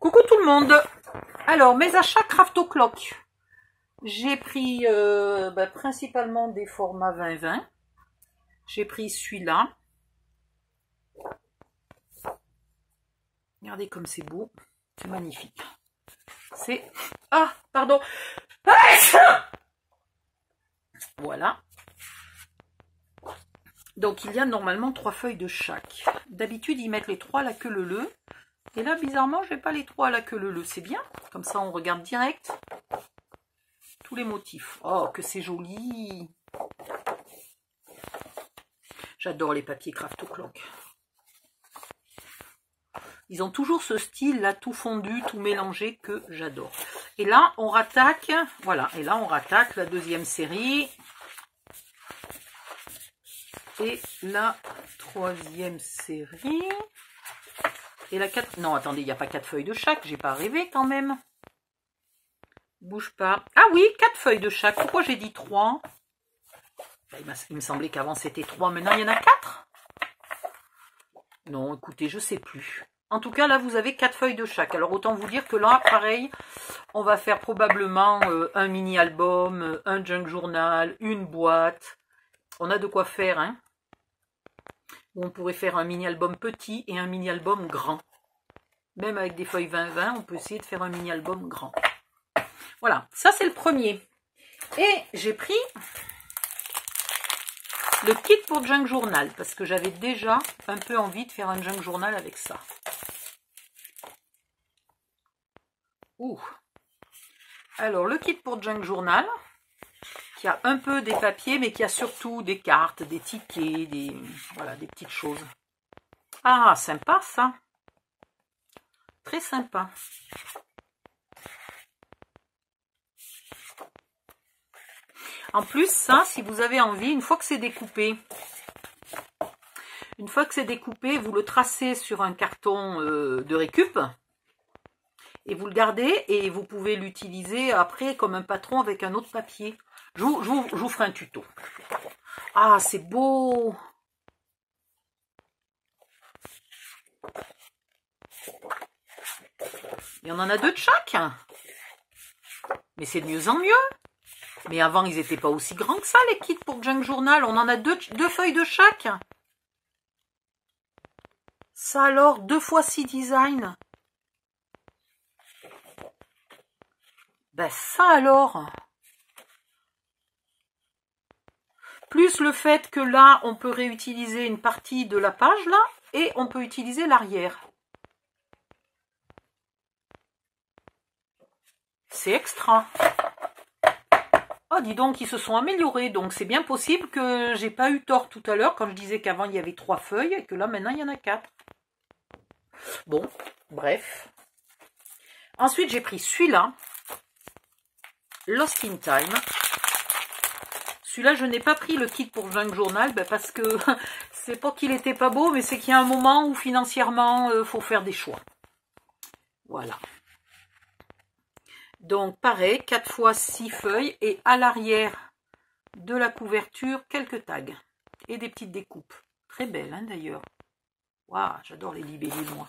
Coucou tout le monde. Alors, mes achats Craft O'Clock. J'ai pris principalement des formats 20-20. J'ai pris celui-là. Regardez comme c'est beau. C'est magnifique. C'est... Ah, pardon. Voilà. Donc, il y a normalement 3 feuilles de chaque. D'habitude, ils mettent les 3 à la queue leu. Et là, bizarrement, je n'ai pas les 3 à la queue leu. C'est bien. Comme ça, on regarde direct tous les motifs. Oh, que c'est joli. J'adore les papiers Craft O'Clock. Ils ont toujours ce style là, tout fondu, tout mélangé, que j'adore. Et là, on rattaque, voilà, et là, on rattaque la deuxième série. Et la troisième série. Et la 4... Non, attendez, il n'y a pas 4 feuilles de chaque, j'ai pas rêvé quand même. Bouge pas. Ah oui, 4 feuilles de chaque. Pourquoi j'ai dit 3? Il me semblait qu'avant c'était 3, maintenant il y en a 4. Non, écoutez, je sais plus. En tout cas, là, vous avez 4 feuilles de chaque. Alors, autant vous dire que là, pareil, on va faire probablement un mini-album, un junk journal, une boîte. On a de quoi faire, hein. Ou on pourrait faire un mini-album petit et un mini-album grand. Même avec des feuilles 20-20, on peut essayer de faire un mini-album grand. Voilà, ça c'est le premier. Et j'ai pris le kit pour junk journal, parce que j'avais déjà un peu envie de faire un junk journal avec ça. Ouh. Alors, le kit pour junk journal, qui a un peu des papiers, mais qui a surtout des cartes, des tickets, voilà, des petites choses. Ah, sympa ça. Très sympa. En plus, ça, si vous avez envie, une fois que c'est découpé, vous le tracez sur un carton de récup et vous le gardez et vous pouvez l'utiliser après comme un patron avec un autre papier. Je vous ferai un tuto. Ah, c'est beau! Et on en a 2 de chaque. Mais c'est de mieux en mieux. Mais avant, ils n'étaient pas aussi grands que ça, les kits pour junk journal. On en a 2 feuilles de chaque. Ça alors, 2 fois 6 designs. Ben ça alors. Plus le fait que là, on peut réutiliser une partie de la page, là, et on peut utiliser l'arrière. C'est extra. Oh, dis donc, ils se sont améliorés. Donc, c'est bien possible que j'ai pas eu tort tout à l'heure quand je disais qu'avant, il y avait 3 feuilles et que là, maintenant, il y en a 4. Bon, bref. Ensuite, j'ai pris celui-là. Lost in Time. Celui-là, je n'ai pas pris le kit pour junk journal parce que c'est pas qu'il était pas beau, mais c'est qu'il y a un moment où financièrement, il faut faire des choix. Voilà. Donc, pareil, 4 fois 6 feuilles et à l'arrière de la couverture, quelques tags et des petites découpes. Très belles, hein, d'ailleurs. Waouh, j'adore les libellules, moi.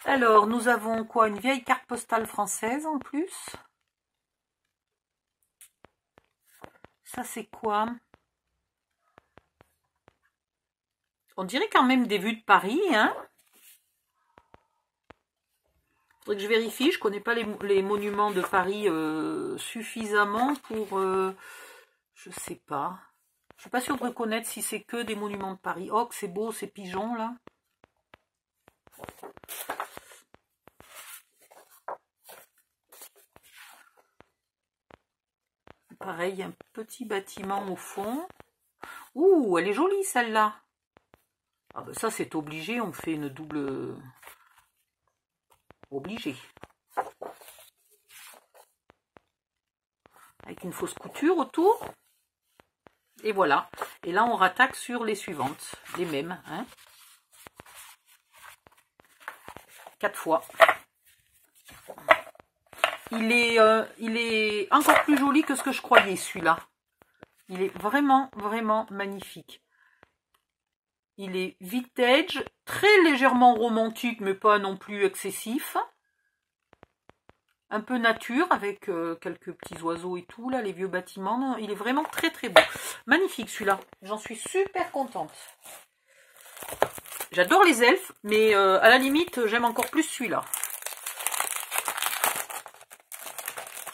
Alors, nous avons quoi? Une vieille carte postale française en plus. Ça, c'est quoi? On dirait quand même des vues de Paris, hein? Faudrait que je vérifie, je connais pas les monuments de Paris suffisamment pour... je sais pas. Je suis pas sûre de reconnaître si c'est que des monuments de Paris. Oh, que c'est beau ces pigeons là. Pareil, un petit bâtiment au fond. Ouh, elle est jolie celle-là. Ah ben ça c'est obligé, on fait une double... Obligé. Avec une fausse couture autour. Et voilà. Et là, on rattaque sur les suivantes. Les mêmes. Hein. 4 fois. Il est encore plus joli que ce que je croyais, celui-là. Il est vraiment, vraiment magnifique. Il est vintage, très légèrement romantique, mais pas non plus excessif. un peu nature avec quelques petits oiseaux et tout, là, les vieux bâtiments. Il est vraiment très très beau. Magnifique celui-là. J'en suis super contente. J'adore les elfes, mais à la limite, j'aime encore plus celui-là.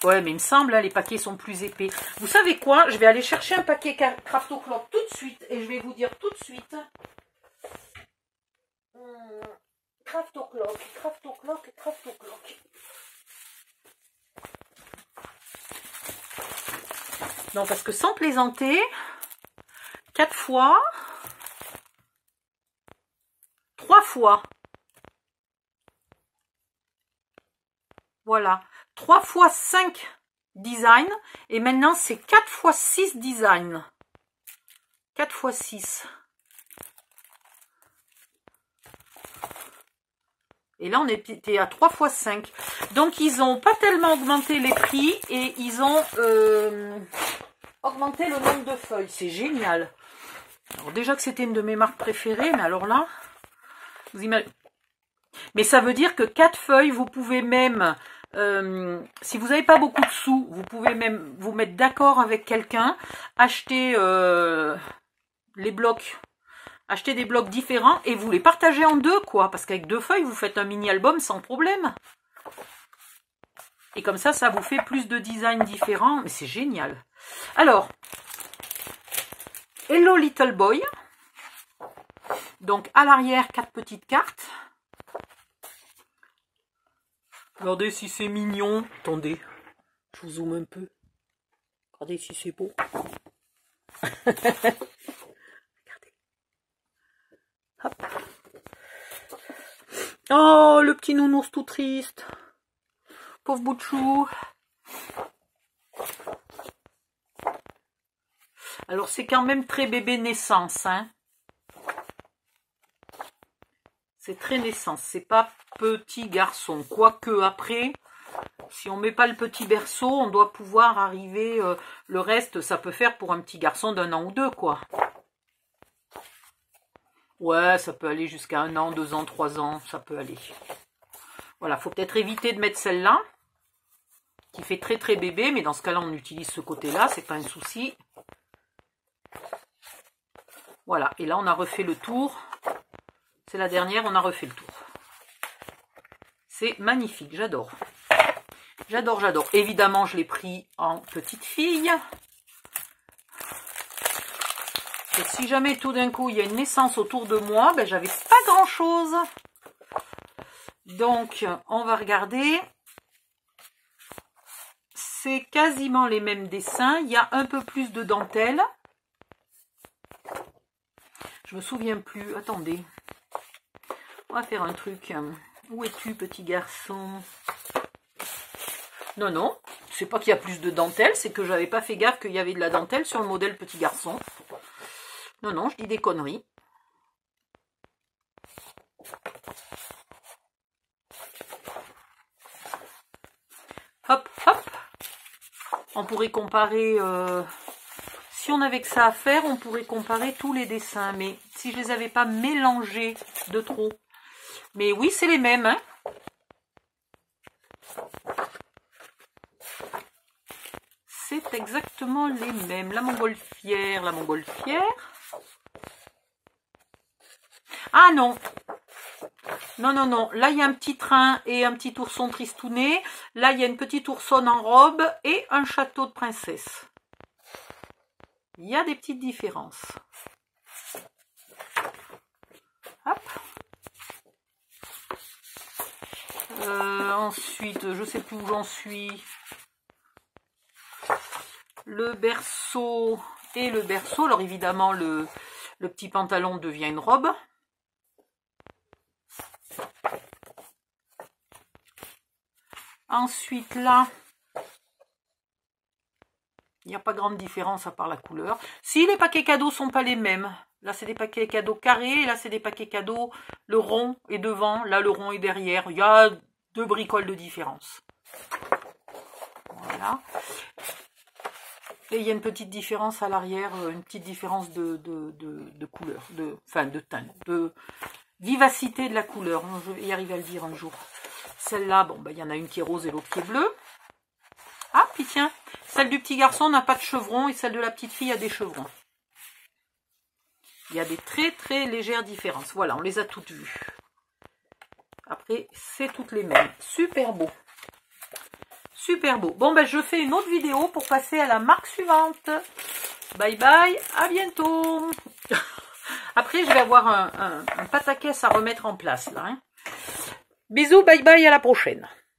Ouais, mais il me semble, hein, les paquets sont plus épais. Vous savez quoi? Je vais aller chercher un paquet Craftoclock tout de suite et je vais vous dire tout de suite. Craftoclock. Non, parce que sans plaisanter, 4 fois, 3 fois. Voilà. 3 fois 5 designs. Et maintenant, c'est 4 fois 6 designs. 4 fois 6. Et là, on était à 3 fois 5. Donc, ils n'ont pas tellement augmenté les prix et ils ont augmenté le nombre de feuilles. C'est génial. Alors, déjà que c'était une de mes marques préférées, mais alors là, vous imaginez. Mais ça veut dire que 4 feuilles, vous pouvez même, si vous n'avez pas beaucoup de sous, vous pouvez même vous mettre d'accord avec quelqu'un, acheter les blocs. Achetez des blocs différents et vous les partagez en deux, quoi. Parce qu'avec 2 feuilles, vous faites un mini-album sans problème. Et comme ça, ça vous fait plus de designs différents. Mais c'est génial. Alors, Hello Little Boy. Donc, à l'arrière, 4 petites cartes. Regardez si c'est mignon. Attendez, je vous zoome un peu. Regardez si c'est beau. Hop. Oh, le petit nounours tout triste. Pauvre bout de chou. Alors, c'est quand même très bébé naissance, hein. C'est très naissance, c'est pas petit garçon. Quoique, après, si on met pas le petit berceau, on doit pouvoir arriver... le reste, ça peut faire pour un petit garçon d'1 an ou 2, quoi. Ouais, ça peut aller jusqu'à 1 an, 2 ans, 3 ans, ça peut aller. Voilà, faut peut-être éviter de mettre celle-là, qui fait très très bébé, mais dans ce cas-là, on utilise ce côté-là, c'est pas un souci. Voilà, et là, on a refait le tour. C'est la dernière, on a refait le tour. C'est magnifique, j'adore. J'adore, j'adore. Évidemment, je l'ai pris en petite fille. Et si jamais tout d'un coup il y a une naissance autour de moi, ben j'avais pas grand chose. Donc on va regarder. C'est quasiment les mêmes dessins. Il y a un peu plus de dentelle. Je me souviens plus. Attendez. On va faire un truc. Où es-tu, petit garçon? Non, non. C'est pas qu'il y a plus de dentelle. C'est que j'avais pas fait gaffe qu'il y avait de la dentelle sur le modèle petit garçon. Non, non, je dis des conneries. Hop, hop. On pourrait comparer... si on avait que ça à faire, on pourrait comparer tous les dessins. Mais si je les avais pas mélangés de trop. Mais oui, c'est les mêmes, hein. C'est exactement les mêmes. La montgolfière, la montgolfière. Ah non, non, non, non. Là, il y a un petit train et un petit ourson tristounet. Là, il y a une petite oursonne en robe et un château de princesse. Il y a des petites différences. Hop. Ensuite, je ne sais plus où j'en suis. Le berceau et le berceau. Alors, évidemment, le petit pantalon devient une robe. Ensuite, là, il n'y a pas grande différence à part la couleur. Si les paquets cadeaux sont pas les mêmes, là c'est des paquets cadeaux carrés, là c'est des paquets cadeaux, le rond est devant, là le rond est derrière. Il y a 2 bricoles de différence. Voilà. Et il y a une petite différence à l'arrière, une petite différence de couleur, de teinte, de vivacité de la couleur. Je vais y arriver à le dire un jour. Celle-là, bon, il y en a une qui est rose et l'autre qui est bleue. Ah, puis tiens, celle du petit garçon n'a pas de chevron et celle de la petite fille a des chevrons. Il y a des très très légères différences. Voilà, on les a toutes vues. Après, c'est toutes les mêmes. Super beau. Super beau. Bon, je fais une autre vidéo pour passer à la marque suivante. Bye bye, à bientôt. Après, je vais avoir un pataquès à remettre en place là. Bisous, bye bye, à la prochaine.